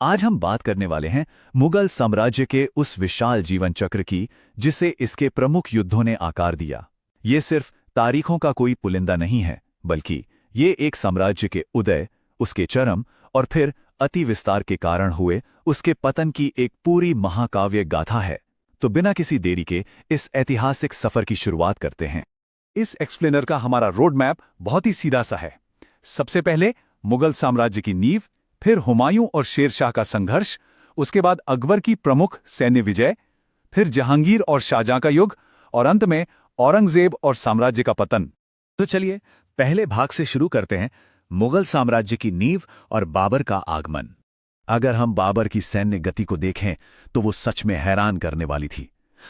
आज हम बात करने वाले हैं मुगल साम्राज्य के उस विशाल जीवन चक्र की जिसे इसके प्रमुख युद्धों ने आकार दिया। ये सिर्फ तारीखों का कोई पुलिंदा नहीं है, बल्कि ये एक साम्राज्य के उदय, उसके चरम और फिर अति विस्तार के कारण हुए उसके पतन की एक पूरी महाकाव्य गाथा है। तो बिना किसी देरी के इस ऐतिहासिक सफर की शुरुआत करते हैं। इस एक्सप्लेनर का हमारा रोड मैप बहुत ही सीधा सा है। सबसे पहले मुगल साम्राज्य की नींव, फिर हुमायूं और शेर शाह का संघर्ष, उसके बाद अकबर की प्रमुख सैन्य विजय, फिर जहांगीर और शाहजहां का युग और अंत में औरंगजेब और साम्राज्य का पतन। तो चलिए पहले भाग से शुरू करते हैं, मुगल साम्राज्य की नींव और बाबर का आगमन। अगर हम बाबर की सैन्य गति को देखें तो वो सच में हैरान करने वाली थी।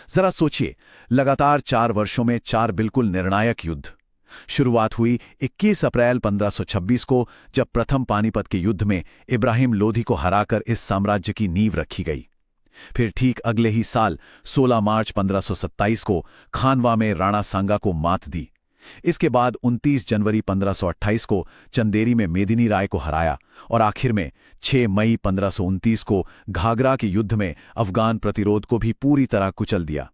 जरा सोचिए, लगातार 4 वर्षों में 4 बिल्कुल निर्णायक युद्ध। शुरुआत हुई 21 अप्रैल 1526 को, जब प्रथम पानीपत के युद्ध में इब्राहिम लोधी को हराकर इस साम्राज्य की नींव रखी गई। फिर ठीक अगले ही साल 16 मार्च 1527 को खानवा में राणा सांगा को मात दी। इसके बाद 29 जनवरी 1528 को चंदेरी में मेदिनी राय को हराया और आखिर में 6 मई 1529 को घाघरा के युद्ध में अफगान प्रतिरोध को भी पूरी तरह कुचल दिया।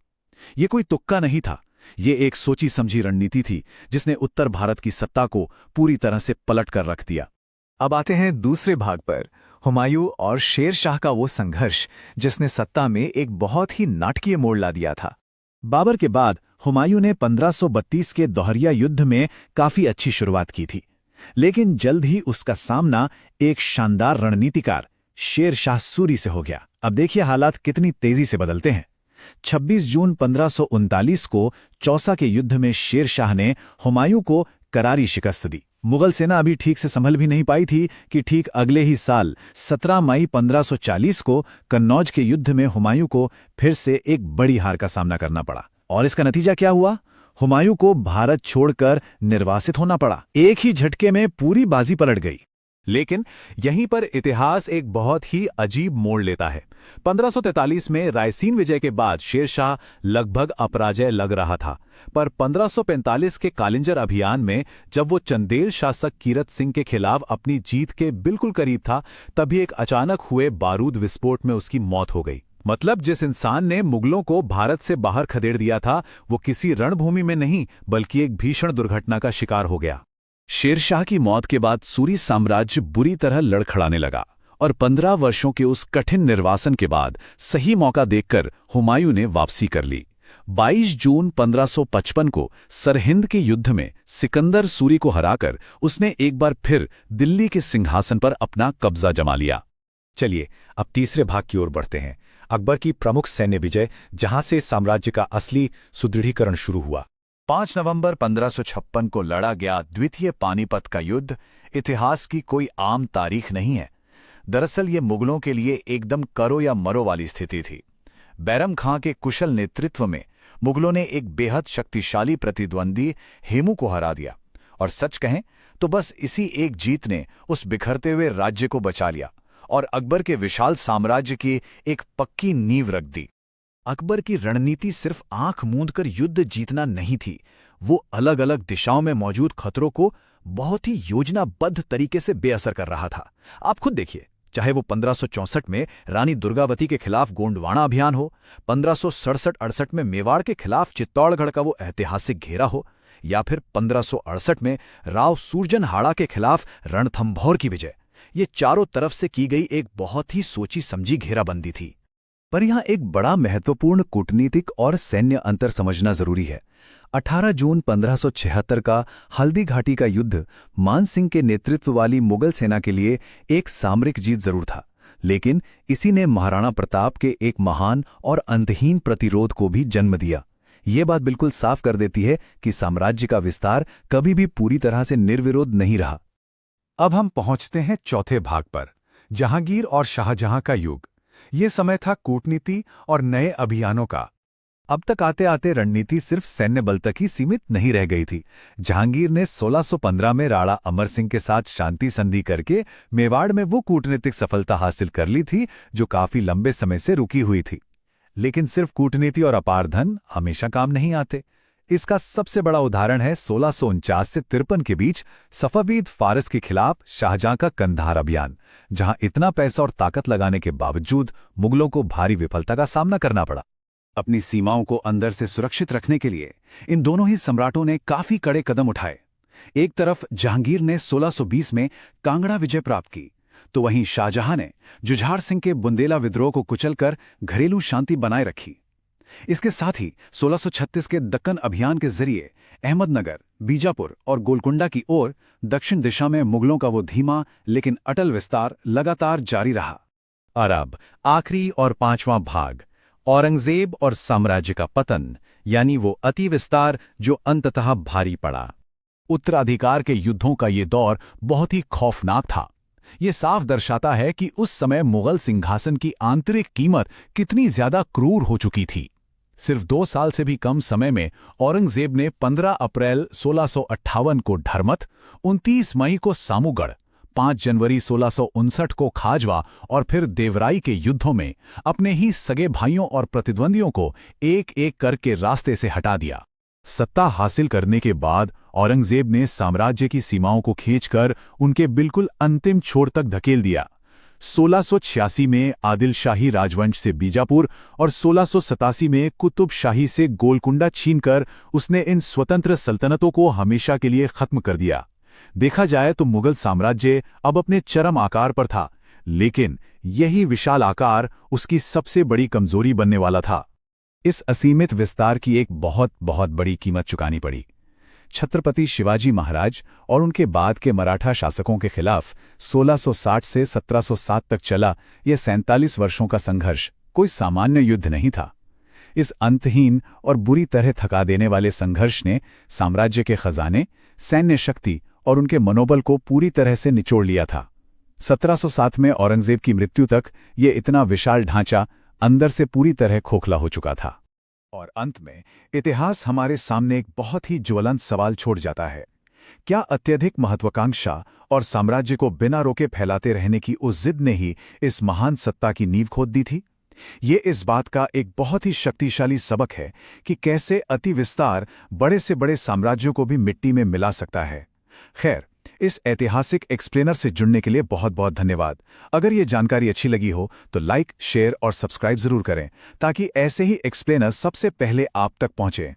ये कोई तुक्का नहीं था, ये एक सोची समझी रणनीति थी जिसने उत्तर भारत की सत्ता को पूरी तरह से पलट कर रख दिया। अब आते हैं दूसरे भाग पर, हुमायूं और शेर शाह का वो संघर्ष जिसने सत्ता में एक बहुत ही नाटकीय मोड़ ला दिया था। बाबर के बाद हुमायूं ने 1532 के दोहरिया युद्ध में काफी अच्छी शुरुआत की थी, लेकिन जल्द ही उसका सामना एक शानदार रणनीतिकार शेर शाह सूरी से हो गया। अब देखिए हालात कितनी तेजी से बदलते हैं। 26 जून 1539 को चौसा के युद्ध में शेर शाह ने हुमायूं को करारी शिकस्त दी। मुगल सेना अभी ठीक से संभल भी नहीं पाई थी कि ठीक अगले ही साल 17 मई 1540 को कन्नौज के युद्ध में हुमायूं को फिर से एक बड़ी हार का सामना करना पड़ा। और इसका नतीजा क्या हुआ? हुमायूं को भारत छोड़कर निर्वासित होना पड़ा। एक ही झटके में पूरी बाजी पलट गई। लेकिन यहीं पर इतिहास एक बहुत ही अजीब मोड़ लेता है। 1543 में रायसीन विजय के बाद शेर शाह लगभग अपराजय लग रहा था, पर 1545 के कालिंजर अभियान में जब वो चंदेल शासक कीरत सिंह के खिलाफ अपनी जीत के बिल्कुल करीब था, तभी एक अचानक हुए बारूद विस्फोट में उसकी मौत हो गई। मतलब जिस इंसान ने मुगलों को भारत से बाहर खदेड़ दिया था, वो किसी रणभूमि में नहीं बल्कि एक भीषण दुर्घटना का शिकार हो गया। शेर शाह की मौत के बाद सूरी साम्राज्य बुरी तरह लड़खड़ाने लगा और 15 वर्षों के उस कठिन निर्वासन के बाद सही मौका देखकर हुमायूं ने वापसी कर ली। 22 जून 1555 को सरहिंद के युद्ध में सिकंदर सूरी को हराकर उसने एक बार फिर दिल्ली के सिंहासन पर अपना कब्जा जमा लिया। चलिए अब तीसरे भाग की ओर बढ़ते हैं, अकबर की प्रमुख सैन्य विजय, जहां से साम्राज्य का असली सुदृढ़ीकरण शुरू हुआ। 5 नवंबर 1556 को लड़ा गया द्वितीय पानीपत का युद्ध इतिहास की कोई आम तारीख नहीं है। दरअसल ये मुगलों के लिए एकदम करो या मरो वाली स्थिति थी। बैरम खां के कुशल नेतृत्व में मुगलों ने एक बेहद शक्तिशाली प्रतिद्वंदी हेमू को हरा दिया, और सच कहें तो बस इसी एक जीत ने उस बिखरते हुए राज्य को बचा लिया और अकबर के विशाल साम्राज्य की एक पक्की नींव रख दी। अकबर की रणनीति सिर्फ आंख मूंदकर युद्ध जीतना नहीं थी, वो अलग अलग दिशाओं में मौजूद खतरों को बहुत ही योजनाबद्ध तरीके से बेअसर कर रहा था। आप खुद देखिए, चाहे वो 1564 में रानी दुर्गावती के खिलाफ गोंडवाना अभियान हो, 1567-68 में मेवाड़ के खिलाफ चित्तौड़गढ़ का वो ऐतिहासिक घेरा हो, या फिर 1568 में राव सूरजनहाड़ा के खिलाफ रणथंभौर की विजय। ये चारों तरफ से की गई एक बहुत ही सोची समझी घेराबंदी थी। पर यहाँ एक बड़ा महत्वपूर्ण कूटनीतिक और सैन्य अंतर समझना जरूरी है। 18 जून 1576 का हल्दी घाटी का युद्ध मान सिंह के नेतृत्व वाली मुगल सेना के लिए एक सामरिक जीत जरूर था, लेकिन इसी ने महाराणा प्रताप के एक महान और अंतहीन प्रतिरोध को भी जन्म दिया। ये बात बिल्कुल साफ कर देती है कि साम्राज्य का विस्तार कभी भी पूरी तरह से निर्विरोध नहीं रहा। अब हम पहुंचते हैं चौथे भाग पर, जहांगीर और शाहजहां का युग। ये समय था कूटनीति और नए अभियानों का। अब तक आते आते रणनीति सिर्फ सैन्य बल तक ही सीमित नहीं रह गई थी। जहांगीर ने 1615 में राणा अमर सिंह के साथ शांति संधि करके मेवाड़ में वो कूटनीतिक सफलता हासिल कर ली थी जो काफी लंबे समय से रुकी हुई थी। लेकिन सिर्फ कूटनीति और अपार धन हमेशा काम नहीं आते। इसका सबसे बड़ा उदाहरण है 1649 से 53 के बीच सफावीद फारस के खिलाफ शाहजहां का कंधार अभियान, जहां इतना पैसा और ताकत लगाने के बावजूद मुगलों को भारी विफलता का सामना करना पड़ा। अपनी सीमाओं को अंदर से सुरक्षित रखने के लिए इन दोनों ही सम्राटों ने काफी कड़े कदम उठाए। एक तरफ जहांगीर ने 1620 में कांगड़ा विजय प्राप्त की, तो वहीं शाहजहां ने जुझार सिंह के बुंदेला विद्रोह को कुचलकर घरेलू शांति बनाए रखी। इसके साथ ही 1636 के दक्कन अभियान के जरिए अहमदनगर, बीजापुर और गोलकुंडा की ओर दक्षिण दिशा में मुगलों का वो धीमा लेकिन अटल विस्तार लगातार जारी रहा। और अब आखिरी और पांचवां भाग, औरंगजेब और साम्राज्य का पतन, यानी वो अति विस्तार जो अंततः भारी पड़ा। उत्तराधिकार के युद्धों का ये दौर बहुत ही खौफनाक था। ये साफ दर्शाता है कि उस समय मुगल सिंहासन की आंतरिक कीमत कितनी ज्यादा क्रूर हो चुकी थी। सिर्फ 2 साल से भी कम समय में औरंगजेब ने 15 अप्रैल 1658 को धर्मत, 29 मई को सामूगढ़, 5 जनवरी 1659 को खाजवा और फिर देवराई के युद्धों में अपने ही सगे भाइयों और प्रतिद्वंदियों को एक एक करके रास्ते से हटा दिया। सत्ता हासिल करने के बाद औरंगजेब ने साम्राज्य की सीमाओं को खींचकर उनके बिल्कुल अंतिम छोर तक धकेल दिया। 1686 में आदिल शाही राजवंश से बीजापुर और 1687 में कुतुब शाही से गोलकुंडा छीनकर उसने इन स्वतंत्र सल्तनतों को हमेशा के लिए खत्म कर दिया। देखा जाए तो मुगल साम्राज्य अब अपने चरम आकार पर था, लेकिन यही विशाल आकार उसकी सबसे बड़ी कमजोरी बनने वाला था। इस असीमित विस्तार की एक बहुत बहुत बड़ी कीमत चुकानी पड़ी। छत्रपति शिवाजी महाराज और उनके बाद के मराठा शासकों के खिलाफ 1660 से 1707 तक चला यह 47 वर्षों का संघर्ष कोई सामान्य युद्ध नहीं था। इस अंतहीन और बुरी तरह थका देने वाले संघर्ष ने साम्राज्य के खजाने, सैन्य शक्ति और उनके मनोबल को पूरी तरह से निचोड़ लिया था। 1707 में औरंगजेब की मृत्यु तक ये इतना विशाल ढांचा अंदर से पूरी तरह खोखला हो चुका था। और अंत में इतिहास हमारे सामने एक बहुत ही ज्वलंत सवाल छोड़ जाता है। क्या अत्यधिक महत्वाकांक्षा और साम्राज्य को बिना रोके फैलाते रहने की उस जिद ने ही इस महान सत्ता की नींव खोद दी थी? ये इस बात का एक बहुत ही शक्तिशाली सबक है कि कैसे अति विस्तार बड़े से बड़े साम्राज्यों को भी मिट्टी में मिला सकता है। खैर, इस ऐतिहासिक एक्सप्लेनर से जुड़ने के लिए बहुत बहुत धन्यवाद। अगर ये जानकारी अच्छी लगी हो तो लाइक, शेयर और सब्सक्राइब जरूर करें ताकि ऐसे ही एक्सप्लेनर सबसे पहले आप तक पहुंचे।